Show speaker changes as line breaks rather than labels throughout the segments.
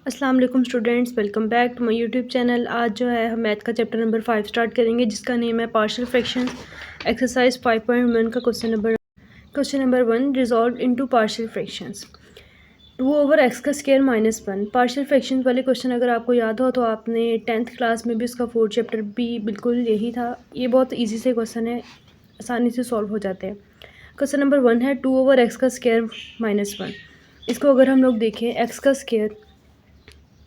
अस्सलाम वालेकुम students, welcome back to my YouTube channel. आज जो है हम मैथ का चैप्टर नंबर 5 स्टार्ट करेंगे, जिसका नेम है पार्शियल फ्रैक्शंस। एक्सरसाइज 5.1 का question number 1, resolve into partial fractions. 2/x का स्क्वायर -1। पार्शियल फ्रैक्शंस वाले क्वेश्चन अगर आपको याद हो तो आपने 10th क्लास में भी उसका 4th चैप्टर भी बिल्कुल यही था। ये बहुत ईजी से क्वेश्चन है, आसानी से सॉल्व हो जाते हैं। क्वेश्चन नंबर 1 है 2/x का स्क्वायर -1। इसको अगर हम लोग देखें, एक्स का स्क्वायर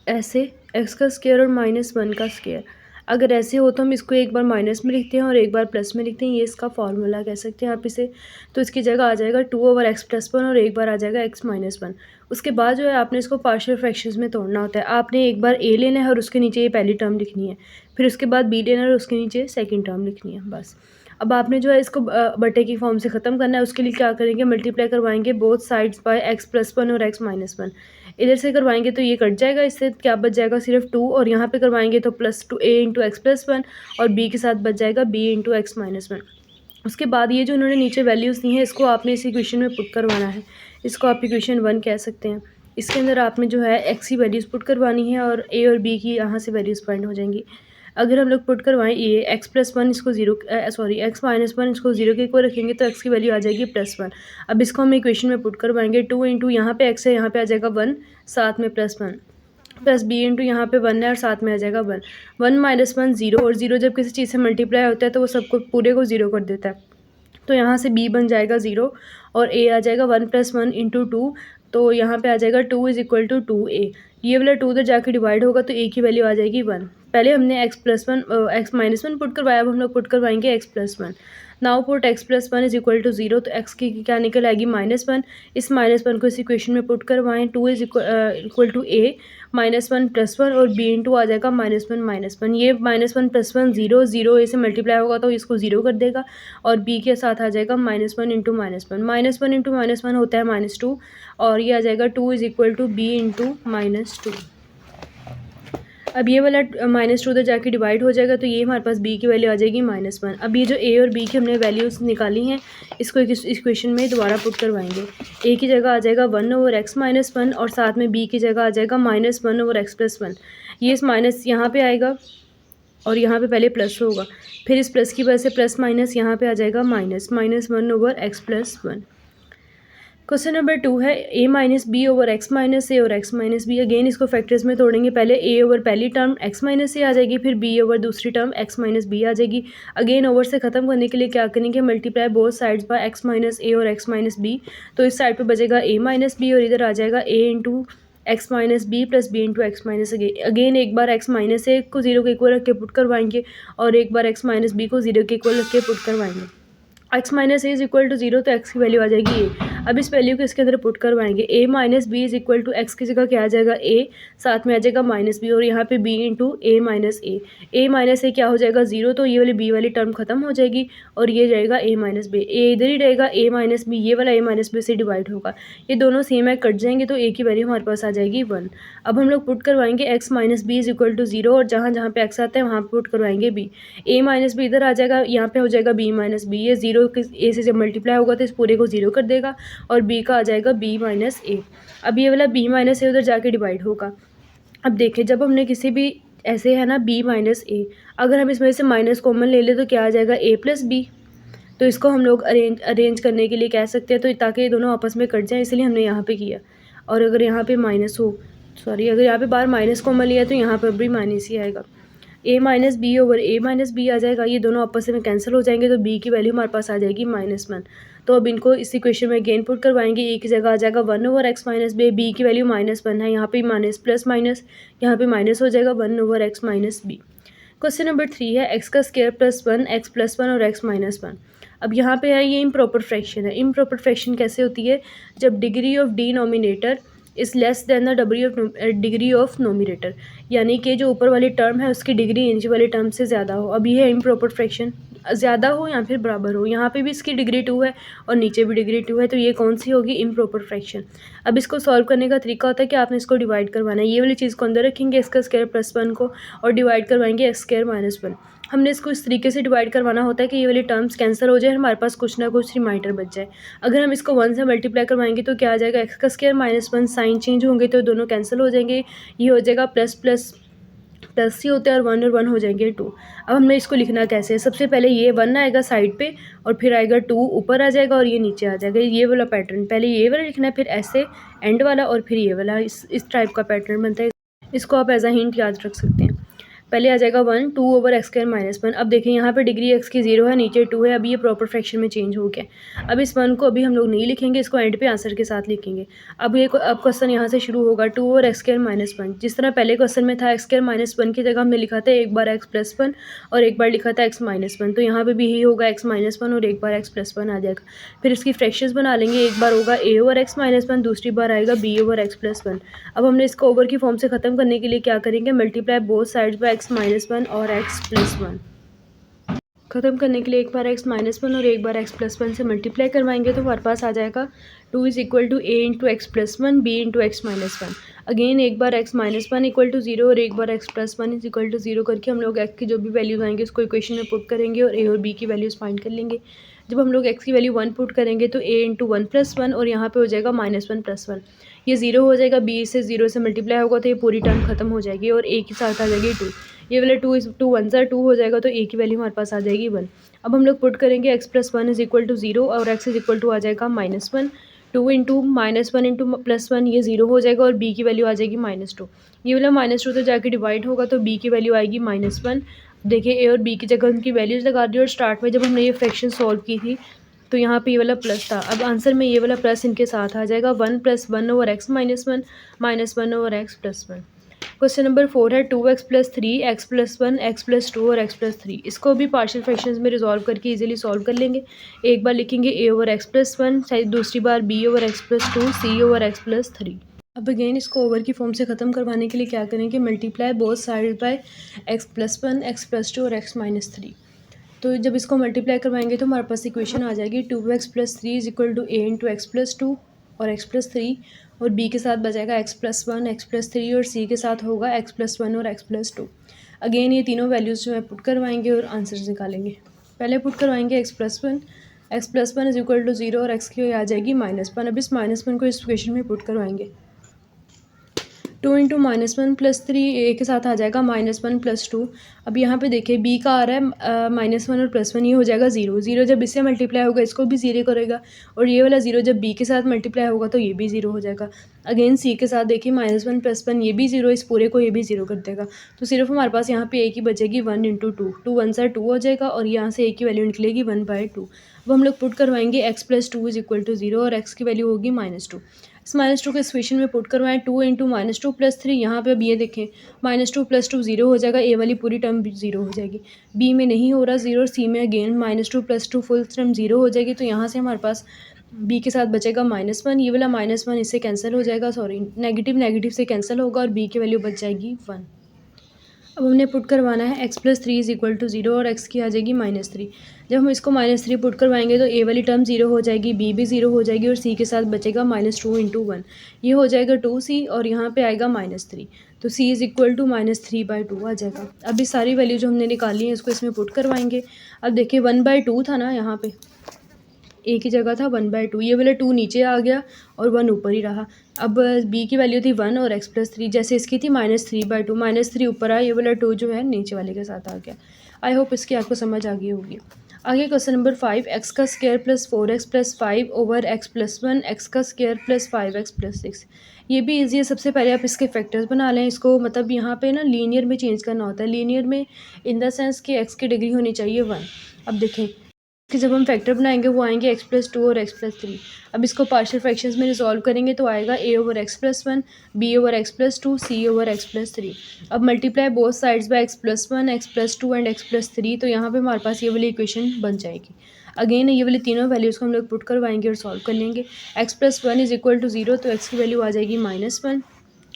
ऐसे, एक्स का स्क्वायर और -1 का स्क्वायर अगर ऐसे हो तो हम इसको एक बार माइनस में लिखते हैं और एक बार प्लस में लिखते हैं। ये इसका फॉर्मूला कह सकते हैं आप इसे। तो इसकी जगह आ जाएगा 2/x + 1 और एक बार आ जाएगा x - 1। उसके बाद जो है आपने इसको पार्शियल फ्रैक्शंस में तोड़ना होता है। आपने एक बार a लेना है और उसके नीचे ये पहली टर्म लिखनी है, फिर उसके बाद b लेना है और उसके नीचे सेकेंड टर्म लिखनी है, बस। अब आपने जो है इसको बटे की फॉर्म से ख़त्म करना है। उसके लिए क्या करेंगे, मल्टीप्लाई करवाएंगे बोथ साइड्स बाय x + 1 और x - 1। इधर से करवाएंगे तो ये कट जाएगा, इससे क्या बच जाएगा सिर्फ 2, और यहाँ पे करवाएंगे तो +2a × x + 1 और b के साथ बच जाएगा b × x - 1। उसके बाद ये जो उन्होंने नीचे वैल्यूज़ दी हैं, इसको आपने इस इक्वेशन में पुट करवाना है। इसको आप इक्वेशन 1 कह सकते हैं। इसके अंदर आपने जो है x की वैल्यूज़ पुट करवानी है और a और b की यहाँ से वैल्यूज़ फाइंड हो जाएंगी। अगर हम लोग पुट करवाएं ये x + 1 इसको x - 1 इसको 0 के इक्वल रखेंगे तो x की वैल्यू आ जाएगी +1। अब इसको हम इक्वेशन में पुट करवाएंगे। 2 × यहाँ पे x है, यहाँ पे आ जाएगा 1, साथ में +1, प्लस b × यहाँ पे 1 है और साथ में आ जाएगा 1। 1 - 1 0, और 0 जब किसी चीज़ से मल्टीप्लाई होता है तो वो सबको पूरे को 0 कर देता है। तो यहाँ से b बन जाएगा 0 और a आ जाएगा 1 + 1 × 2। तो यहाँ पे आ जाएगा 2 = 2a। ये वाला 2 उधर जाके डिवाइड होगा तो a की वैल्यू आ जाएगी 1। पहले हमने x - 1 पुट करवाया, अब हम लोग पुट करवाएंगे x + 1। नाउ पुट x + 1 = 0, तो x की क्या निकल आएगी -1। इस -1 को इस इक्वेशन में पुट करवाएं। 2 = a -1 + 1 और b × आ जाएगा -1 -1। ये -1 + 1 0, 0 a से मल्टीप्लाई होगा तो इसको 0 कर देगा और b के साथ आ जाएगा -1 × -1। -1 × -1 होता है -2 और ये आ जाएगा 2 = b × -2। अब ये वाला -2 उधर जाके डिवाइड हो जाएगा तो ये हमारे पास b की वैल्यू आ जाएगी -1। अब ये जो a और b की हमने वैल्यूज़ निकाली हैं, इसको इस इक्वेशन में दोबारा पुट करवाएंगे। a की जगह आ जाएगा 1/x - 1 और साथ में b की जगह आ जाएगा -1/x + 1। ये इस माइनस यहाँ पे आएगा और यहाँ पे पहले प्लस होगा, फिर इस प्लस की वजह से प्लस माइनस यहाँ पे आ जाएगा -1/x + 1। क्वेश्चन नंबर 2 है a - b/x - a और x - b। अगेन इसको फैक्टर्स में तोड़ेंगे। पहले a/ पहली टर्म x - a आ जाएगी, फिर b/ दूसरी टर्म x - b आ जाएगी। अगेन ओवर से ख़त्म करने के लिए क्या करेंगे, multiply both sides by x - a और x - b। तो इस साइड पे बचेगा a - b और इधर आ जाएगा a × x - b + b × x - again एक बार x - a को 0 के इक्वल रख के पुट करवाएंगे और एक बार x - b को 0 के इक्वल रख के पुट करवाएंगे। x - a = 0, तो x की वैल्यू आ जाएगी a। अब इस वैल्यू को इसके अंदर पुट करवाएंगे। a - b = x की जगह क्या आ जाएगा a, साथ में आ जाएगा -b और यहाँ पे b × a - a क्या हो जाएगा 0, तो ये वाली b वाली टर्म खत्म हो जाएगी और ये जाएगा a - b। a इधर ही रहेगा, a - b ये वाला a - b से डिवाइड होगा। ये दोनों सेम है, कट जाएंगे तो a की वैल्यू हमारे पास आ जाएगी 1। अब हम लोग पुट करवाएंगे x - b = 0 और जहाँ जहाँ पे x आता है वहाँ पुट करवाएंगे b। a - b इधर आ जाएगा, यहाँ पे हो जाएगा b - b। ये 0 a से जब मल्टीप्लाई होगा तो इस पूरे को 0 कर देगा और b का आ जाएगा b - a। अब ये वाला b - a उधर जाके डिवाइड होगा। अब देखिए, जब हमने किसी भी ऐसे है ना b - a, अगर हम इसमें से माइनस कॉमन ले लें तो क्या आ जाएगा a + b। तो इसको हम लोग अरेंज करने के लिए कह सकते हैं, तो ताकि ये दोनों आपस में कट जाएँ, इसलिए हमने यहाँ पे किया। और अगर यहाँ पे माइनस हो, अगर यहाँ पे बाहर माइनस कॉमन लिया तो यहाँ पर भी माइनस ही आएगा। a - b/a - b आ जाएगा, ये दोनों आपस में कैंसिल हो जाएंगे तो b की वैल्यू हमारे पास आ जाएगी -1। तो अब इनको इस इक्वेशन में अगेन पुट करवाएंगे। a की जगह आ जाएगा 1/x - b, b की वैल्यू -1 है, यहाँ पे माइनस प्लस माइनस, यहाँ पे माइनस हो जाएगा 1/x - b। क्वेश्चन नंबर 3 है x का स्क्वायर +1, x + 1 और x - 1। अब यहाँ पे है ये इम्प्रॉपर फ्रैक्शन है। इम्प्रॉपर फ्रैक्शन कैसे होती है, जब degree of denominator is less than the degree of nominator, यानी कि जो ऊपर वाली टर्म है उसकी डिग्री नीचे वाली टर्म से ज़्यादा हो। अब ये है इम्प्रॉपर फ्रैक्शन, ज़्यादा हो या फिर बराबर हो। यहाँ पे भी इसकी डिग्री 2 है और नीचे भी डिग्री 2 है, तो ये कौन सी होगी, इम्प्रॉपर फ्रैक्शन। अब इसको सॉल्व करने का तरीका होता है कि आपने इसको डिवाइड करवाना है। ये वाली चीज़ को अंदर रखेंगे, इसका स्क्वायर +1 को, और डिवाइड करवाएंगे x² - 1। हमने इसको इस तरीके से डिवाइड करवाना होता है कि ये वाली टर्म्स कैंसिल हो जाए, हमारे पास कुछ ना कुछ रिमाइंडर बच जाए। अगर हम इसको 1 से मल्टीप्लाई करवाएंगे तो क्या आ जाएगा, एक्स का स्क्वायर माइनस 1, साइन चेंज होंगे तो दोनों कैंसिल हो जाएंगे, ये हो जाएगा प्लस प्लस प्लस ही होते हैं और 1 हो जाएंगे 2। अब हमने इसको लिखना कैसे है, सबसे पहले ये 1 आएगा साइड पे और फिर आएगा 2 ऊपर आ जाएगा और ये नीचे आ जाएगा, ये वाला पैटर्न। पहले ये वाला लिखना है, फिर ऐसे एंड वाला और फिर ये वाला, इस टाइप का पैटर्न बनता है। इसको आप एज अ हिंट याद रख सकते हैं। पहले आ जाएगा 1, 2 ओवर एक्स स्क्वायर माइनस 1। अब देखिए यहाँ पे डिग्री एक्स की 0 है, नीचे 2 है, अभी ये प्रॉपर फ्रैक्शन में चेंज हो गया। अब इस 1 को अभी हम लोग नहीं लिखेंगे, इसको एंड पे आंसर के साथ लिखेंगे। अब क्वेश्चन यहाँ से शुरू होगा, 2 ओवर एक्स स्क्वायर माइनस 1। जिस तरह पहले क्वेश्चन में था एक्स स्क्वायर माइनस 1 की जगह हमने लिखा था एक बार एक्स प्लस 1 और एक बार लिखा था एक्स माइनस 1, तो यहाँ पे भी यही होगा एक्स माइनस 1 और एक बार एक्स प्लस 1 आ जाएगा। फिर इसकी फ्रैक्शंस बना लेंगे, एक बार होगा ए ओवर एक्स माइनस 1, दूसरी बार आएगा बी ओवर एक्स प्लस 1। अब हमने इसको ओवर की फॉर्म से ख़त्म करने के लिए क्या करेंगे, multiply both sides by x minus 1 और एक्स प्लस 1। ख़त्म करने के लिए एक बार एक्स माइनस 1 और एक बार एक्स प्लस 1 से मल्टीप्लाई करवाएंगे तो हमारे पास आ जाएगा 2 is equal to A into x plus 1 B into x minus 1। Again एक बार एक्स माइनस 1 इक्वल टू 0 और एक बार x plus 1 is equal to 0 करके हम लोग एक्स की जो भी वैल्यूज़ आएंगे उसको इक्वेशन में पुट करेंगे और ए और बी की वैल्यूज़ फाइंड कर लेंगे। जब हम लोग एक्स की वैल्यू 1 पुट करेंगे तो ए इंटू 1 प्लस 1 और यहाँ पे हो जाएगा माइनस 1 प्लस 1, ये 0 हो जाएगा, बी से 0 से मल्टीप्लाई होगा तो ये पूरी टर्म खत्म हो जाएगी और ए के साथ आ जाएगी 2। ये वाला 2 1 सा 2 हो जाएगा तो ए की वैल्यू हमारे पास आ जाएगी 1। अब हम लोग पुट करेंगे x plus 1 is equal to 0 और एक्स इज इक्वल टू आ जाएगा minus 1, 2 into minus 1 into plus 1, ये 0 हो जाएगा और बी की वैल्यू आ जाएगी माइनस 2। ये वाला माइनस 2 तो जाके डिवाइड होगा तो बी की वैल्यू आएगी माइनस 1। देखिए ए और बी की जगह उनकी वैल्यूज़ लगा दी और स्टार्ट में जब हमने ये फ्रैक्शन सॉल्व की थी तो यहाँ पे ये वाला प्लस था, अब आंसर में ये वाला प्लस इनके साथ आ जाएगा, 1 plus 1 over x minus 1 minus 1 over x plus 1। Question number 4 है 2x plus 3 x plus 1 x plus 2 और एक्स प्लस 3। इसको भी पार्शियल फ्रैक्शंस में रिजॉल्व करके इजीली सॉल्व कर लेंगे। एक बार लिखेंगे ए ओवर एक्स प्लस 1, दूसरी बार B over x plus 2, C over x plus 3। अब अगेन इसको ओवर की फॉर्म से ख़त्म करवाने के लिए क्या करेंगे, multiply both side by x plus 1 x plus 2 और एक्स माइनस 3। तो जब इसको मल्टीप्लाई करवाएंगे तो हमारे पास इक्वेशन आ जाएगी 2x plus 3 is equal to A into x plus 2 और एक्स प्लस 3 और बी के साथ बचेगा एक्स प्लस 1 एक्स प्लस 3 और सी के साथ होगा एक्स प्लस 1 और एक्स प्लस 2। अगेन ये तीनों वैल्यूज़ जो है पुट करवाएंगे और आंसर्स निकालेंगे। पहले पुट करवाएंगे x plus 1 is equal to 0 और एक्स की आ जाएगी माइनस 1। अब इस माइनस 1 को इस इक्वेशन में पुट करवाएंगे, 2 इंटू माइनस 1 प्लस 3 ए के साथ आ जाएगा माइनस 1 प्लस 2। अब यहाँ पे देखिए बी का आ रहा है माइनस 1 और प्लस 1, ये हो जाएगा 0। 0 जब इससे मल्टीप्लाई होगा इसको भी 0 करेगा और ये वाला 0 जब बी के साथ मल्टीप्लाई होगा तो ये भी 0 हो जाएगा। अगेन सी के साथ देखिए माइनस 1 प्लस 1, ये भी 0, इस पूरे को ये भी 0 कर देगा तो सिर्फ हमारे पास यहाँ पे ए की बचेगी 1 इंटू 2, 2 1 सा 2 हो जाएगा और यहाँ से ए की वैल्यू निकलेगी 1/2। अब हम लोग पुट करवाएंगे x plus 2 is equal to 0 और एक्स की वैल्यू होगी माइनस 2। इस माइनस 2 को इक्वेशन में पुट करवाएं, 2 इंटू माइनस 2 प्लस 3, यहाँ पे अब ये देखें माइनस 2 प्लस 2 0 हो जाएगा, ए वाली पूरी टर्म 0 हो जाएगी, बी में नहीं हो रहा 0 और सी में again minus 2 plus 2 full term 0 हो जाएगी तो यहाँ से हमारे पास बी के साथ बचेगा माइनस 1, ये वाला माइनस 1 इससे कैंसिल हो जाएगा, सॉरी नेगेटिव नेगेटिव से कैंसिल होगा और बी की वैल्यू बच जाएगी 1। अब हमने पुट करवाना है x plus 3 is equal to 0 और एक्स की आ जाएगी माइनस 3। जब हम इसको माइनस 3 पुट करवाएंगे तो ए वाली टर्म 0 हो जाएगी, बी भी 0 हो जाएगी और सी के साथ बचेगा माइनस 2 इंटू 1, ये हो जाएगा 2c और यहाँ पे आएगा माइनस 3, तो c is equal to minus 3/2 आ जाएगा। अब ये सारी वैल्यू जो हमने निकाली है इसको इसमें पुट करवाएंगे। अब देखिए 1/2 था ना, यहाँ पे ए की जगह था 1/2, ये वाला 2 नीचे आ गया और 1 ऊपर ही रहा। अब बी की वैल्यू थी 1 और एक्स प्लस 3 जैसे इसकी थी -3/2, -3 ऊपर आया, ये वाला 2 जो है नीचे वाले के साथ आ गया। आई होप इसकी आपको समझ आ गई होगी। आगे क्वेश्चन नंबर 5, एक्स का square plus 4x plus 5 over x plus 1 x का स्क्वायर प्लस 5x प्लस 6। ये भी ईजी है। सबसे पहले आप इसके फैक्टर्स बना लें। इसको मतलब यहाँ पे ना लीनियर में चेंज करना होता है, लीनियर में इन द सेंस कि एक्स की डिग्री होनी चाहिए 1। अब देखें कि जब हम फैक्टर बनाएंगे वो आएंगे एक्स प्लस 2 और एक्स प्लस 3। अब इसको पार्शियल फ्रैक्शंस में रिजॉल्व करेंगे तो आएगा A over x plus 1, B over x plus 2, C over x plus 3। अब multiply both sides by x plus 1, x plus 2 and x plus 3, तो यहाँ पे हमारे पास ये वाली इक्वेशन बन जाएगी। अगेन ये वाली तीनों वैल्यूज़ को हम लोग पुट करवाएंगे और सॉल्व कर लेंगे। X plus 1 is equal to 0, तो एक्स की वैल्यू आ जाएगी -1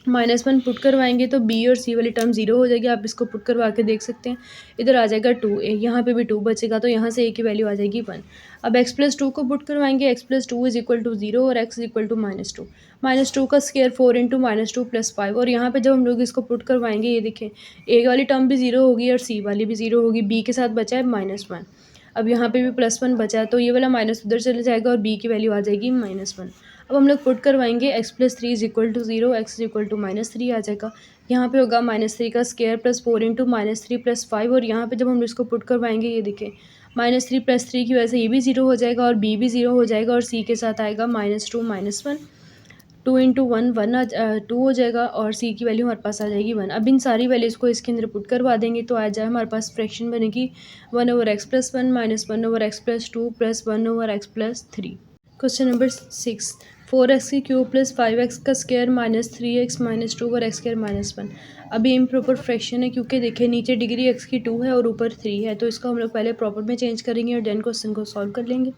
-1 पुट करवाएंगे तो बी और सी वाली टर्म ज़ीरो हो जाएगी। आप इसको पुट करवा के देख सकते हैं। इधर आ जाएगा 2a, यहाँ पे भी 2 बचेगा तो यहाँ से a की वैल्यू आ जाएगी 1। अब x+2 को पुट करवाएंगे, x+2 इज इक्वल टू 0 और x इज इक्वल टू -2। -2 का स्क्वायर 4 इंटू -2 + 5, और यहाँ पे जब हम लोग इसको पुट करवाएंगे, ये देखें a वाली टर्म भी 0 होगी और c वाली भी 0 होगी, b के साथ बचा है -1। अब यहाँ पे भी +1 बचा है तो ये वाला माइनस उधर चले जाएगा और b की वैल्यू आ जाएगी -1। अब हम लोग पुट करवाएंगे, x+3 is equal to 0, x is equal to -3 आ जाएगा। यहाँ पे होगा -3 का स्क्वायर प्लस 4 इंटू -3 + 5, और यहाँ पे जब हम इसको पुट करवाएंगे, ये देखें -3 + 3 की वजह से ये भी 0 हो जाएगा और b भी 0 हो जाएगा और c के साथ आएगा -2 -1। 2 इंटू 1 2 हो जाएगा और c की वैल्यू हमारे पास आ जाएगी 1। अब इन सारी वैल्यूज़ को इसके अंदर पुट करवा देंगे तो आ जाए हमारे पास फ्रैक्शन बनेगी 1/x+1 - 1/x+2 + 1/x+3। Question number 6, 4x³ + 5x का स्क्वायर -3x - 2/x² -1। अभी इम्प्रॉपर फ्रैक्शन है क्योंकि देखिए नीचे डिग्री x की 2 है और ऊपर 3 है, तो इसको हम लोग पहले प्रॉपर में चेंज करेंगे और देन क्वेश्चन को सॉल्व कर लेंगे।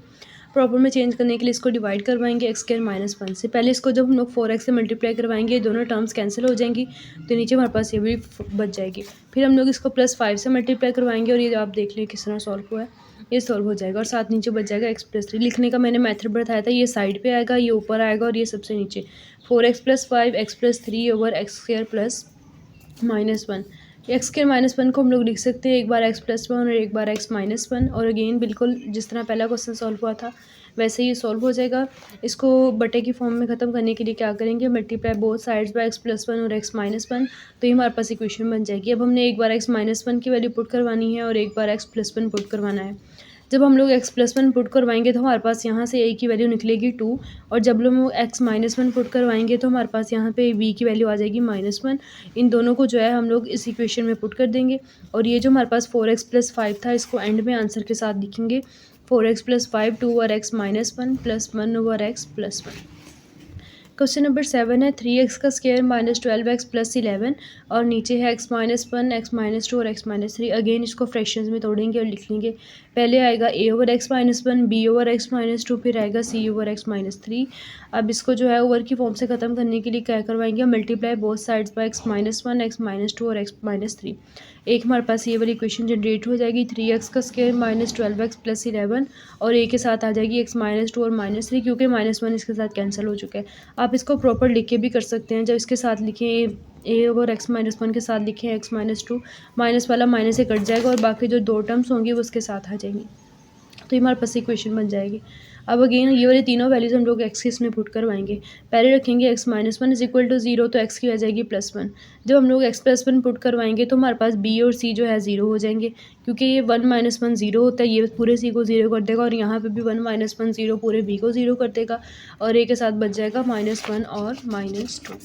प्रॉपर में चेंज करने के लिए इसको डिवाइड करवाएंगे x² -1 से। पहले इसको जब हम लोग 4x से मल्टीप्लाई करवाएंगे, ये दोनों टर्म्स कैंसिल हो जाएंगी तो नीचे हमारे पास ये भी बच जाएगी। फिर हम लोग इसको +5 से मल्टीप्लाई करवाएंगे और ये आप देख लें किस तरह सॉल्व हुआ है, ये सॉल्व हो जाएगा और साथ नीचे बच जाएगा x+3। लिखने का मैंने मेथड बताया था, ये साइड पे आएगा, ये ऊपर आएगा और ये सबसे नीचे 4x + 5 x+3/x² -1। x² -1 को हम लोग लिख सकते हैं एक बार x+1 और एक बार x -1, और अगेन बिल्कुल जिस तरह पहला क्वेश्चन सॉल्व हुआ था वैसे ही सॉल्व हो जाएगा। इसको बटे की फॉर्म में ख़त्म करने के लिए क्या करेंगे, multiply both sides bye x+1 और x -1, तो ये हमारे पास इक्वेशन बन जाएगी। अब हमने एक बार x -1 की वैल्यू पुट करवानी है और एक बार x+1 पुट करवाना है। जब हम लोग x+1 पुट करवाएंगे तो हमारे पास यहाँ से a की वैल्यू निकलेगी 2, और जब लोग x -1 पुट करवाएंगे तो हमारे पास यहाँ पे b की वैल्यू आ जाएगी -1। इन दोनों को जो है हम लोग इस इक्वेशन में पुट कर देंगे, और ये जो हमारे पास 4x + 5 था इसको एंड में आंसर के साथ लिखेंगे। 4x + 5 2/x -1 + 1/x+1। Question number 7 है, 3x का स्क्वायर -12x + 11, और नीचे है x -1 x -2 और x -3। अगेन इसको फ्रैक्शंस में तोड़ेंगे और लिख लेंगे। पहले आएगा a/x -1, b/x -2, फिर आएगा c/x -3। अब इसको जो है ओवर की फॉर्म से ख़त्म करने के लिए क्या करवाएंगे, multiply both sides by x -1 x -2 और x -3। एक हमारे पास ये वाली इक्वेशन जनरेट हो जाएगी, 3x का स्क्वायर -12x + 11, और a के साथ आ जाएगी x -2 और -3, क्योंकि -1 इसके साथ कैंसिल हो चुका है। आप इसको प्रॉपर लिख के भी कर सकते हैं, जब इसके साथ लिखें a/x -1 के साथ लिखें x -2, माइनस वाला माइनस से कट जाएगा और बाकी जो दो टर्म्स होंगी वो उसके साथ आ जाएंगी, तो ये हमारे पास इक्वेशन बन जाएगी। अब अगेन ये वाली तीनों वैल्यूज हम लोग x के इसमें पुट करवाएंगे। पहले रखेंगे x -1 इज इक्वल टू 0, तो x की आ जाएगी +1। जब हम लोग x+1 पुट करवाएंगे तो हमारे पास b और c जो है 0 हो जाएंगे, क्योंकि ये 1 - 1 0 होता है, ये पूरे c को 0 कर देगा, और यहाँ पे भी 1 - 1 0 पूरे b को 0 कर देगा, और a के साथ बच जाएगा -1 और -2।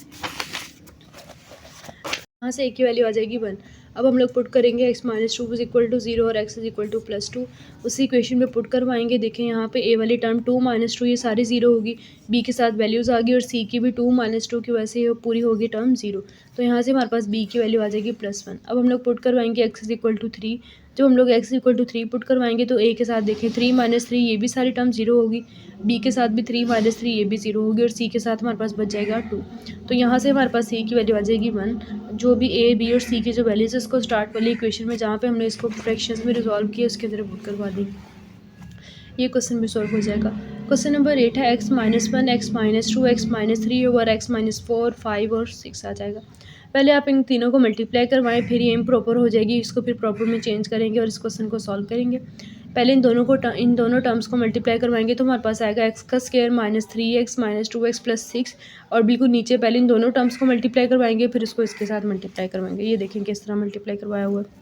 यहाँ से a की वैल्यू आ जाएगी 1। अब हम लोग पुट करेंगे x -2 इज इक्वल टू 0 और x इज इक्वल टू +2, उसी इक्वेशन में पुट करवाएंगे। देखें यहाँ पे a वाली टर्म 2 - 2 ये सारी 0 होगी, b के साथ वैल्यूज़ आ गई, और c की भी 2 - 2 की वजह से ये पूरी होगी टर्म 0, तो यहाँ से हमारे पास b की वैल्यू आ जाएगी +1। अब हम लोग पुट करवाएंगे x इज इक्वल टू 3। जब हम लोग x is equal to 3 put करवाएंगे तो a के साथ देखें 3 - 3 ये भी सारी टर्म 0 होगी, b के साथ भी 3 - 3 ये भी 0 होगी, और c के साथ हमारे पास बच जाएगा 2, तो यहाँ से हमारे पास c की वैल्यू आ जाएगी 1। जो भी a b और c की जो वैल्यूज़ है उसको स्टार्ट वाली इक्वेशन में जहाँ पे हमने इसको फ्रैक्शंस में रिजॉल्व किया उसके अंदर पुट करवा देंगे, ये क्वेश्चन भी सॉल्व हो जाएगा। क्वेश्चन नंबर 8 है, x -1 x -2 x -3/x -4 5 और 6 आ जाएगा। पहले आप इन तीनों को मल्टीप्लाई करवाएं, फिर ये इम्प्रॉपर हो जाएगी, इसको फिर प्रॉपर में चेंज करेंगे और इस क्वेश्चन को सॉल्व करेंगे। पहले इन दोनों टर्म्स को मल्टीप्लाई करवाएंगे तो हमारे पास आएगा x का स्क्वायर -3x -2x + 6, और बिल्कुल नीचे पहले इन दोनों टर्म्स को मल्टीप्लाई करवाएंगे, फिर इसको इसके साथ मल्टीप्लाई करवाएंगे। ये देखें किस तरह मल्टीप्लाई करवाया हुआ है।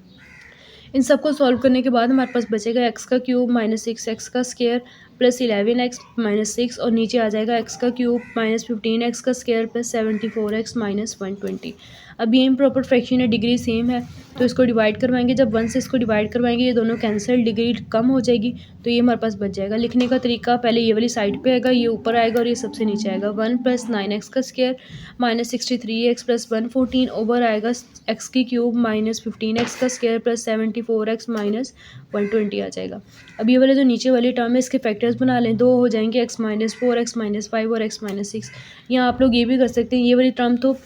इन सबको सॉल्व करने के बाद हमारे पास बचेगा x³ -6 x का स्क्वायर + 11x -6, और नीचे आ जाएगा x³ -15x का स्क्वायर + 74x -120। अब ये इम्प्रॉपर फ्रैक्शन है, डिग्री सेम है, तो इसको डिवाइड करवाएंगे। जब 1 से इसको डिवाइड करवाएंगे ये दोनों कैंसिल, डिग्री कम हो जाएगी, तो ये हमारे पास बच जाएगा। लिखने का तरीका, पहले ये वाली साइड पे आएगा, ये ऊपर आएगा और ये सबसे नीचे आएगा। 1 + 9x का स्क्वायर -63x + 114 ओवर आएगा x³ -15x का स्क्वायर + 74x -120 आ जाएगा। अब ये वाले जो नीचे वाली टर्म है इसके फैक्टर्स बना लें, दो हो जाएंगे x -4 x -5 और x -6। यहाँ आप लोग ये भी कर सकते हैं, ये वाली टर्म तो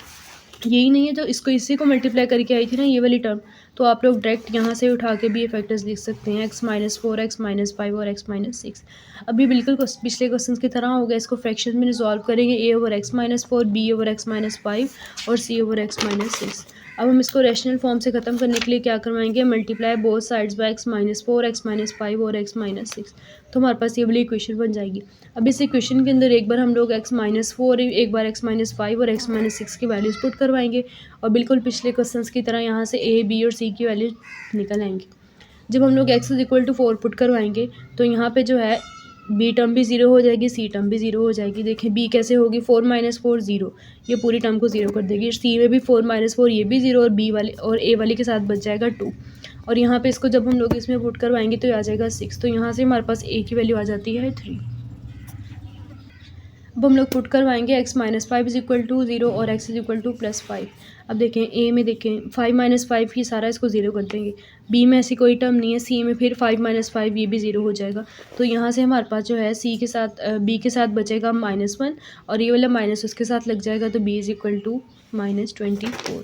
यही नहीं है जो इसको इसी को मल्टीप्लाई करके आई थी ना ये वाली टर्म, तो आप लोग डायरेक्ट यहाँ से उठा के भी ये फैक्टर्स लिख सकते हैं, x-4 x-5 और x-6। अभी बिल्कुल पिछले क्वेश्चन की तरह हो गया, इसको फ्रैक्शन में रिजॉल्व करेंगे a/x-4, b/x-5 और c/x-6। अब हम इसको रैशनल फॉर्म से ख़त्म करने के लिए क्या करवाएंगे, multiply both sides bye x-4 x-5 और x-6, तो हमारे पास ये वाली इक्वेशन बन जाएगी। अब इस इक्वेशन के अंदर एक बार हम लोग x-4 एक बार x-5 और x-6 की वैल्यूज़ पुट करवाएंगे और बिल्कुल पिछले क्वेश्चंस की तरह यहाँ से a b और c की वैल्यू निकल आएंगी। जब हम लोग x=4 पुट करवाएंगे तो यहाँ पे जो है b टर्म भी ज़ीरो हो जाएगी, c टर्म भी ज़ीरो हो जाएगी। देखें b कैसे होगी, 4 - 4 0, ये पूरी टर्म को ज़ीरो कर देगी। c में भी 4 - 4 ये भी ज़ीरो और b वाले और a वाले के साथ बच जाएगा 2। और यहाँ पे इसको जब हम लोग इसमें पुट करवाएंगे तो आ जाएगा 6, तो यहाँ से हमारे पास a की वैल्यू आ जाती है 3। अब हम लोग पुट करवाएंगे x-5 = 0 और x = +5। अब देखें a में देखें 5 - 5 ही सारा इसको ज़ीरो कर देंगे, b में ऐसी कोई टर्म नहीं है, c में फिर 5 - 5 ये भी ज़ीरो हो जाएगा। तो यहाँ से हमारे पास जो है c के साथ b के साथ बचेगा -1 और ये वाला माइनस उसके साथ लग जाएगा, तो b = -24।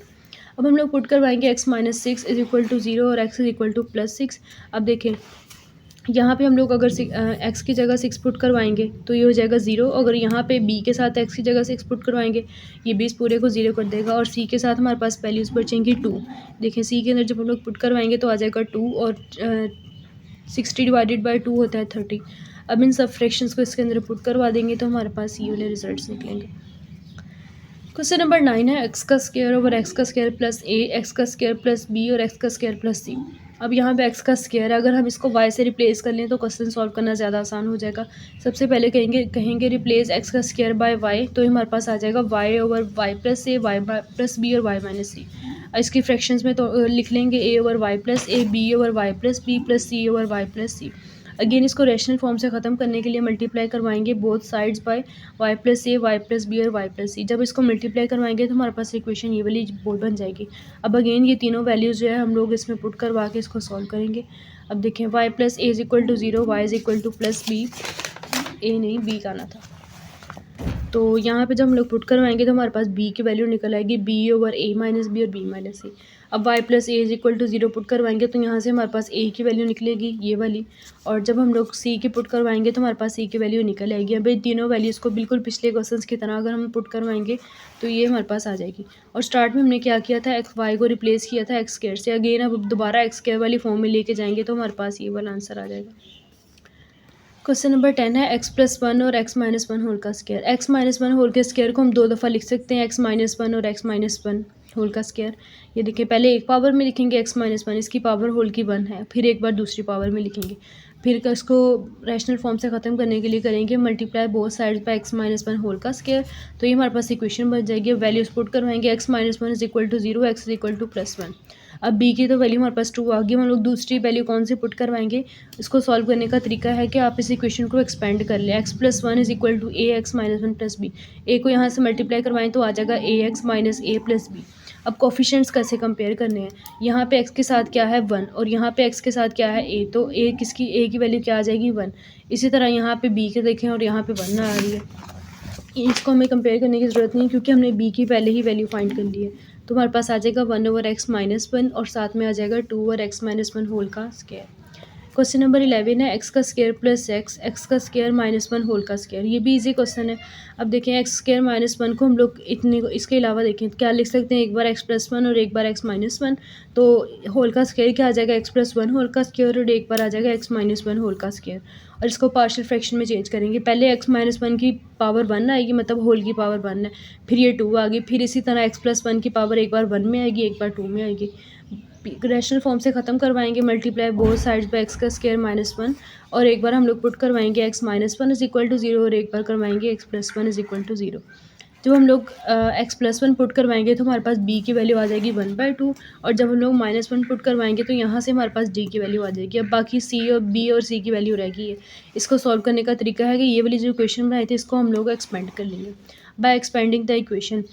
अब हम लोग पुट करवाएंगे x-6 = 0 और x = +6। अब देखें यहाँ पे हम लोग अगर x की जगह 6 पुट करवाएंगे तो ये हो जाएगा 0। अगर यहाँ पे b के साथ x की जगह 6 पुट करवाएंगे ये भी इस पूरे को 0 कर देगा और c के साथ हमारे पास वैल्यूज़ बचेंगी 2। देखें c के अंदर जब हम लोग पुट करवाएंगे तो आ जाएगा 2 और 60 / 2 होता है 30। अब इन सब फ्रैक्शंस को इसके अंदर पुट करवा देंगे तो हमारे पास ये वाले रिजल्ट निकलेंगे। क्वेश्चन नंबर 9 है x² plus a, x² plus b और x² प्लस c। अब यहाँ पे x का स्क्वायर है, अगर हम इसको y से रिप्लेस कर लें तो क्वेश्चन सॉल्व करना ज़्यादा आसान हो जाएगा। सबसे पहले कहेंगे रिप्लेस x का स्क्वायर बाय y, तो हमारे पास आ जाएगा y/y plus a, y plus b और y माइनस c। इसकी फ्रैक्शंस में तो लिख लेंगे a/y plus a, b/y plus b plus c/y plus c। Again इसको रैशनल फॉर्म से ख़त्म करने के लिए मल्टीप्लाई करवाएंगे both sides bye y plus a, y plus b और y प्लस c। जब इसको मल्टीप्लाई करवाएंगे तो हमारे पास इक्वेशन ये वाली बोर्ड बन जाएगी। अब अगेन ये तीनों वैल्यूज़ जो है हम लोग इसमें पुट करवा के इसको सॉल्व करेंगे। अब देखें y plus a = 0, y = plus b, a नहीं b का आना था। तो यहाँ पे जब हम लोग पुट करवाएंगे तो हमारे पास b की वैल्यू निकल आएगी b/a माइनस b और b माइनस c। अब y प्लस a = 0 पुट करवाएंगे तो यहाँ से हमारे पास a की वैल्यू निकलेगी ये वाली, और जब हम लोग c की पुट करवाएंगे तो हमारे पास c की वैल्यू निकल आएगी। अब इन तीनों वैल्यूज़ को बिल्कुल पिछले क्वेश्चंस की तरह अगर हम पुट करवाएंगे तो ये हमारे पास आ जाएगी। और स्टार्ट में हमने क्या किया था, y को रिप्लेस किया था x² से। अगेन अब दोबारा x² वाली फॉर्म में लेके जाएंगे तो हमारे पास ये वाला आंसर आ जाएगा। क्वेश्चन नंबर 10 है x+1 और x-1 होल का स्क्वायर। x-1 होल के स्क्वायर को हम 2 दफ़ा लिख सकते हैं, x-1 और x-1 होल का स्क्वायर। ये देखिए पहले एक पावर में लिखेंगे x-1, इसकी पावर होल की 1 है, फिर एक बार दूसरी पावर में लिखेंगे, फिर इसको रैशनल फॉर्म से ख़त्म करने के लिए करेंगे multiply both sides by x-1 whole का स्क्वायर, तो ये हमारे पास इक्वेशन बन जाएगी। वैल्यूज़ पुट करवाएंगे x-1 = 0, x = +1। अब b की तो वैल्यू हमारे पास 2 आ गई, हम लोग दूसरी वैल्यू कौन सी पुट करवाएंगे। इसको सॉल्व करने का तरीका है कि आप इस इक्वेशन को एक्सपेंड कर लें। x+1 = a x-1 plus b, a को यहाँ से मल्टीप्लाई करवाएं तो आ जाएगा ax minus a plus b। अब कोफिशिएंट्स कैसे कंपेयर करने हैं, यहाँ पे x के साथ क्या है 1 और यहाँ पे x के साथ क्या है a, तो a की वैल्यू क्या आ जाएगी 1। इसी तरह यहाँ पे b के देखें और यहाँ पे 1 आ रही है, इसको हमें कंपेयर करने की ज़रूरत नहीं क्योंकि हमने b की पहले ही वैल्यू फाइंड कर ली है। तो हमारे पास आ जाएगा 1/x-1 और साथ में आ जाएगा 2/x-1 होल का स्क्वायर। क्वेश्चन नंबर 11 है x² प्लस x² - 1 होल का स्क्वायर। ये भी इजी क्वेश्चन है। अब देखें x² - 1 को हम लोग इतने को इसके अलावा देखें क्या लिख सकते हैं, एक बार x+1 और एक बार x-1, तो होल का स्क्वायर क्या आ जाएगा x+1 होल का स्क्वायर और एक बार आ जाएगा x-1 होल का स्क्वायर। और इसको पार्शियल फ्रैक्शन में चेंज करेंगे, पहले x-1 की पावर 1 आएगी, मतलब होल की पावर 1 है, फिर ये 2 आ गई, फिर इसी तरह x+1 की पावर एक बार 1 में आएगी एक बार 2 में आएगी। रैशनल फॉर्म से ख़त्म करवाएंगे multiply both sides bye x² - 1 और एक बार हम लोग पुट करवाएंगे x-1 = 0 और एक बार करवाएंगे x+1 = 0। जब हम लोग x+1 पुट करवाएंगे तो हमारे पास b की वैल्यू आ जाएगी 1/2 और जब हम लोग -1 पुट करवाएंगे तो यहाँ से हमारे पास d की वैल्यू आ जाएगी। अब बाकी c और b और c की वैल्यू रह गई है। इसको सॉल्व करने का तरीका है कि ये वाली जो इक्वेशन बनाई थी इसको हम लोग एक्सपेंड कर लेंगे। बाय एक्सपेंडिंग द इक्वेशन,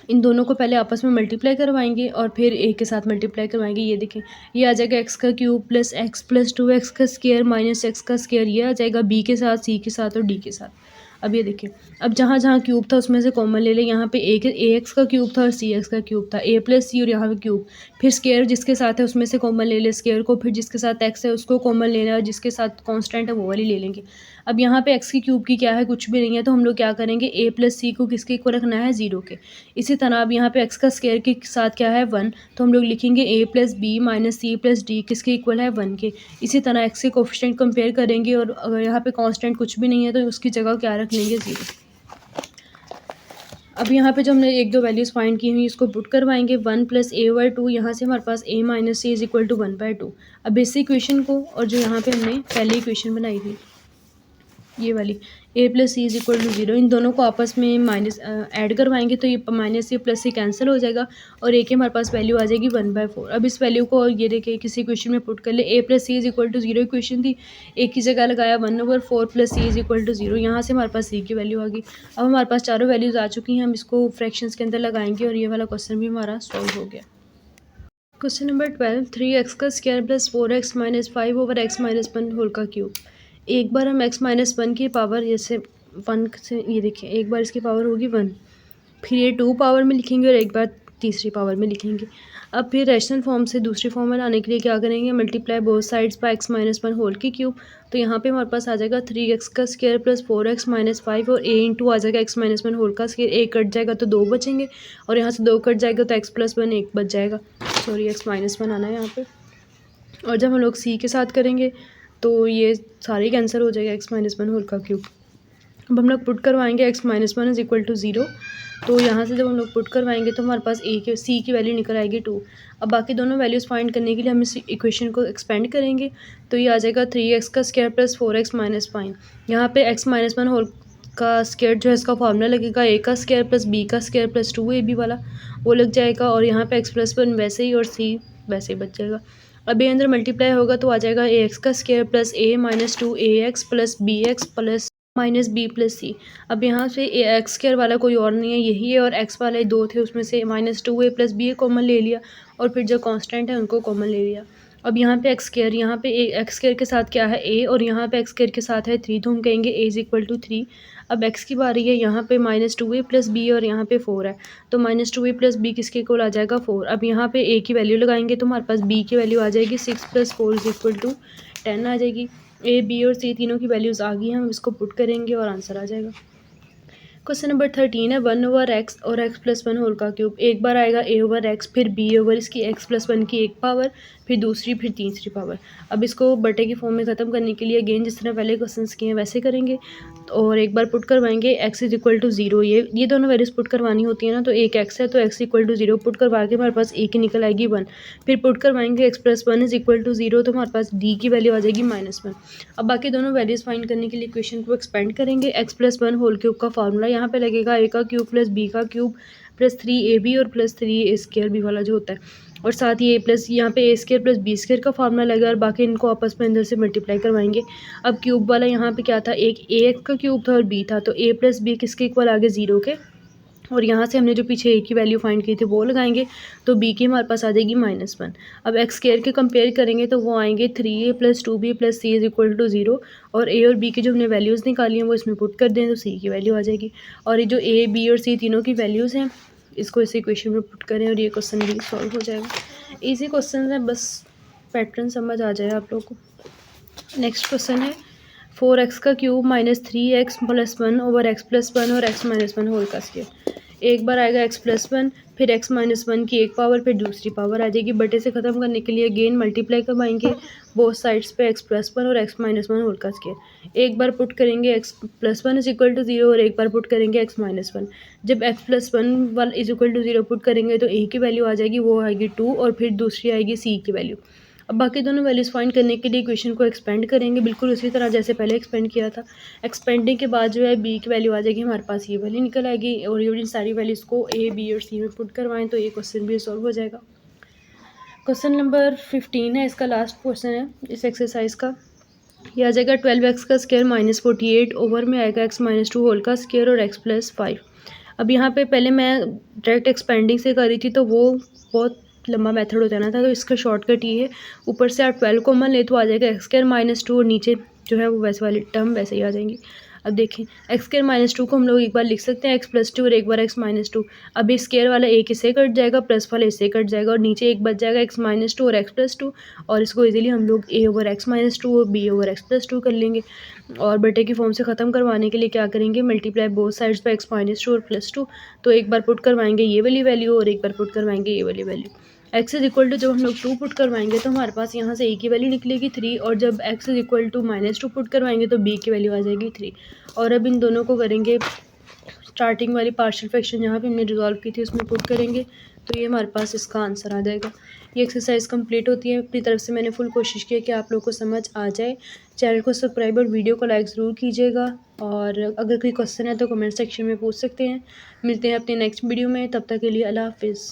इन दोनों को पहले आपस में मल्टीप्लाई करवाएंगे और फिर एक के साथ मल्टीप्लाई करवाएंगे। ये देखें ये आ जाएगा x³ plus x plus 2x का स्क्वायर माइनस x का स्क्वायर, ये आ जाएगा b के साथ, c के साथ और d के साथ। अब ये देखिए, अब जहाँ जहाँ क्यूब था उसमें से कॉमन ले लें। यहाँ पे ए एक्स का क्यूब था और सी एक्स का क्यूब था, ए प्लस सी और यहाँ पे क्यूब। फिर स्केयर जिसके साथ है उसमें से कॉमन ले लें स्केयर को, फिर जिसके साथ एक्स है उसको कॉमन लेना है और जिसके साथ कांस्टेंट है वो वाली ले लेंगे। अब यहाँ पे एक्स की क्यूब की क्या है, कुछ भी नहीं है, तो हम लोग क्या करेंगे, ए प्लस सी को किसके इक्वल रखना है, 0 के। इसी तरह अब यहाँ पे एक्स का स्केयर के साथ क्या है, 1, तो हम लोग लिखेंगे A plus B minus C plus D किसके इक्वल है, 1 के। इसी तरह एक्स के कोफिशिएंट कंपेयर करेंगे और अगर यहाँ पे कांस्टेंट कुछ भी नहीं है तो उसकी जगह क्या रख लेंगे, 0। अब यहाँ पे जो हमने एक दो वैल्यूज़ फाइंड की हुई इसको पुट करवाएंगे, 1 प्लस ए ओवर 2, यहाँ से हमारे पास a minus c is equal to 1/2। अब इस इक्वेशन को और जो यहाँ पे हमने पहले इक्वेशन बनाई थी ये वाली, a plus c is equal to 0, इन दोनों को आपस में माइनस ऐड करवाएंगे तो ये माइनस सी प्लस सी कैंसिल हो जाएगा और a के हमारे पास वैल्यू आ जाएगी 1/4। अब इस वैल्यू को ये देखिए किसी इक्वेशन में पुट कर ले, a plus c is equal to 0 equation थी, a की जगह लगाया 1/4 plus c is equal to 0, यहाँ से हमारे पास c की वैल्यू आ गई। अब हमारे पास चारों वैल्यूज़ आ चुकी हैं, हम इसको फ्रैक्शंस के अंदर लगाएंगे और ये वाला क्वेश्चन भी हमारा सॉल्व हो गया। क्वेश्चन नंबर 12, 3x का square plus 4x minus 5 over x minus 1 whole का क्यूब। एक बार हम x माइनस 1 की पावर जैसे 1 से, ये देखिए एक बार इसकी पावर होगी 1, फिर ये 2 पावर में लिखेंगे और एक बार तीसरी पावर में लिखेंगे। अब फिर रैशनल फॉर्म से दूसरी फॉर्म में लाने के लिए क्या करेंगे, multiply both sides by x minus 1 whole की क्यूब। तो यहाँ पे हमारे पास आ जाएगा 3x का स्क्वायर प्लस 4x माइनस 5 और a इंटू आ जाएगा x माइनस 1 होल का स्क्वायर। a कट जाएगा तो 2 बचेंगे और यहाँ से 2 कट जाएगा तो x प्लस 1 1 बच जाएगा, सॉरी x माइनस 1 आना है यहाँ पे। और जब हम लोग c के साथ करेंगे तो ये सारे कैंसिल हो जाएगा, x माइनस 1 होल का क्यूब। अब हम लोग पुट करवाएंगे x minus 1 is equal to 0, तो यहाँ से जब हम लोग पुट करवाएंगे तो हमारे पास c की वैल्यू निकल आएगी 2। अब बाकी दोनों वैल्यूज़ फाइंड करने के लिए हम इस इक्वेशन को एक्सपेंड करेंगे, तो ये आ जाएगा 3x का स्क्वायर प्लस 4x माइनस 5। यहाँ पे x माइनस 1 होल का स्क्वायर जो है इसका फॉर्मूला लगेगा, a का स्क्वायर प्लस b का स्क्वायर प्लस 2ab वाला वो लग जाएगा और यहाँ पे x प्लस 1 वैसे ही और c वैसे ही बच जाएगा। अब ये अंदर मल्टीप्लाई होगा तो आ जाएगा ax का square plus a minus 2ax plus bx plus minus B plus C. अब यहाँ से एक्स स्क्वायर वाला कोई और नहीं है, यही है, और एक्स वाले 2 थे उसमें से माइनस 2a प्लस बी ए कॉमन ले लिया और फिर जो कांस्टेंट है उनको कॉमन ले लिया। अब यहाँ पे एक्स स्क्वायर, यहाँ पे एक्स स्क्वायर के साथ क्या है a और यहाँ पे एक्स स्क्वायर के साथ है 3, तो हम कहेंगे a इज इक्वल टू 3। अब एक्स की बारी है, यहाँ पे माइनस 2a प्लस बी और यहाँ पे 4 है, तो माइनस 2a प्लस बी किसके इक्वल आ जाएगा 4। अब यहाँ पे a की वैल्यू लगाएंगे तो हमारे पास b की वैल्यू आ जाएगी 6 प्लस 4 इज इक्वल टू 10 आ जाएगी। ए बी और सी तीनों की वैल्यूज़ आ गई हैं, हम इसको पुट करेंगे और आंसर आ जाएगा। क्वेश्चन नंबर 13 है 1 ओवर एक्स और x प्लस 1 होल का क्यूब। एक बार आएगा a ओवर एक्स, फिर b ओवर इसकी x प्लस 1 की एक पावर, फिर दूसरी, फिर तीसरी पावर। अब इसको बटे की फॉर्म में ख़त्म करने के लिए अगेन जिस तरह पहले क्वेश्चन किए हैं वैसे करेंगे और एक बार पुट करवाएंगे x इज इक्वल टू 0। ये दोनों वैल्यूज़ पुट करवानी होती है ना, तो एक x है तो x इक्वल टू 0 पुट करवा के हमारे पास a की निकल आएगी 1। फिर पुट करवाएंगे x plus 1 is equal to 0, तो हमारे पास d की वैल्यू आ जाएगी -1। अब बाकी दोनों वैल्यूज़ फाइंड करने के लिए इक्वेशन को एक्सपेंड करेंगे। x प्लस 1 होल क्यूब का फार्मूला यहाँ पे लगेगा, a का क्यूब प्लस b का क्यूब प्लस 3ab और प्लस 3a स्क्वायर b वाला जो होता है, और साथ ही a प्लस यहाँ पे a square plus b square का फार्मूला लगेगा और बाकी इनको आपस में अंदर से मल्टीप्लाई करवाएंगे। अब क्यूब वाला यहाँ पे क्या था, एक a का क्यूब था और b था, तो a प्लस बी किसके इक्वल आ गए 0 के, और यहाँ से हमने जो पीछे a की वैल्यू फाइंड की थी वो लगाएंगे तो b की हमारे पास आ जाएगी -1। अब x स्क्वायर के कंपेयर करेंगे तो वो आएंगे 3a plus 2b plus c is equal to 0, और a और b की जो हमने वैल्यूज़ निकाली हैं वो इसमें पुट कर दें तो c की वैल्यू आ जाएगी। और ये जो a b और c तीनों की वैल्यूज़ हैं इसको इस इक्वेशन में पुट करें और ये क्वेश्चन भी सॉल्व हो जाएगा। इजी क्वेश्चन है, बस पैटर्न समझ आ जाए आप लोगों को। नेक्स्ट क्वेश्चन है 4x का cube minus 3x plus 1 over x plus 1 और x माइनस 1 होल का स्क्वायर। एक बार आएगा x प्लस 1, फिर x माइनस 1 की एक पावर, फिर दूसरी पावर आ जाएगी। बटे से ख़त्म करने के लिए अगेन मल्टीप्लाई करवाएंगे बोथ साइड्स पे x प्लस 1 और x माइनस 1 होल का स्क्वायर। एक बार पुट करेंगे x plus 1 is equal to 0 और एक बार पुट करेंगे x माइनस 1। जब x प्लस 1 वाला इज इक्वल टू 0 पुट करेंगे तो a की वैल्यू आ जाएगी, वो आएगी 2, और फिर दूसरी आएगी c की वैल्यू। अब बाकी दोनों वैल्यूज़ फाइंड करने के लिए इक्वेशन को एक्सपेंड करेंगे बिल्कुल उसी तरह जैसे पहले एक्सपेंड किया था। एक्सपेंडिंग के बाद जो है b की वैल्यू आ जाएगी, हमारे पास ये वाली निकल आएगी, और ये इन सारी वैल्यूज़ को a b और c में पुट करवाएं तो ये क्वेश्चन भी सॉल्व हो जाएगा। क्वेश्चन नंबर 15 है, इसका लास्ट क्वेश्चन है इस एक्सरसाइज का। ये आ जाएगा 12x का स्क्वायर माइनस 48 ओवर में आएगा x माइनस 2 होल का स्क्वायर और x प्लस 5। अब यहाँ पे पहले मैं डायरेक्ट एक्सपेंडिंग से कर रही थी तो वो बहुत लंबा मेथड हो जाना था, तो इसका शॉर्टकट ये है, ऊपर से आप 12 कॉमन ले तो आ जाएगा x स्क्वायर माइनस 2 और नीचे जो है वो वैसे वाली टर्म वैसे ही आ जाएंगी। अब देखें एक्स स्क्वायर माइनस 2 को हम लोग एक बार लिख सकते हैं एक्स प्लस 2 और एक बार एक्स माइनस 2। अब ये स्क्वायर वाला एक इससे कट जाएगा, प्लस वाला इससे कट जाएगा और नीचे एक बच जाएगा एक्स माइनस 2 और एक्स प्लस 2, और इसको इजीली हम लोग ए ओवर एक्स माइनस 2 और बी ओवर एक्स प्लस 2 कर लेंगे। और बटे की फॉर्म से ख़त्म करवाने के लिए क्या करेंगे, मल्टीप्लाई बोथ साइड्स पर एक्स माइनस 2 और प्लस 2। तो एक बार पुट करवाएंगे ये वाली वैल्यू और एक बार पुट करवाएंगे ये वाली value. X is equal to जब हम लोग 2 पुट करवाएंगे तो हमारे पास यहाँ से ए की वैल्यू निकलेगी 3, और जब x is equal to minus 2 put करवाएंगे तो बी की वैल्यू आ जाएगी 3। और अब इन दोनों को करेंगे, स्टार्टिंग वाली पार्शियल फ्रैक्शन जहाँ पे हमने रिजॉल्व की थी उसमें पुट करेंगे तो ये हमारे पास इसका आंसर आ जाएगा। ये एक्सरसाइज कंप्लीट होती है। अपनी तरफ से मैंने फुल कोशिश की है कि आप लोग को समझ आ जाए। चैनल को सब्सक्राइब और वीडियो को लाइक ज़रूर कीजिएगा, और अगर कोई क्वेश्चन है तो कमेंट सेक्शन में पूछ सकते हैं। मिलते हैं अपने नेक्स्ट वीडियो में, तब तक के लिए अल्लाह हाफिज़।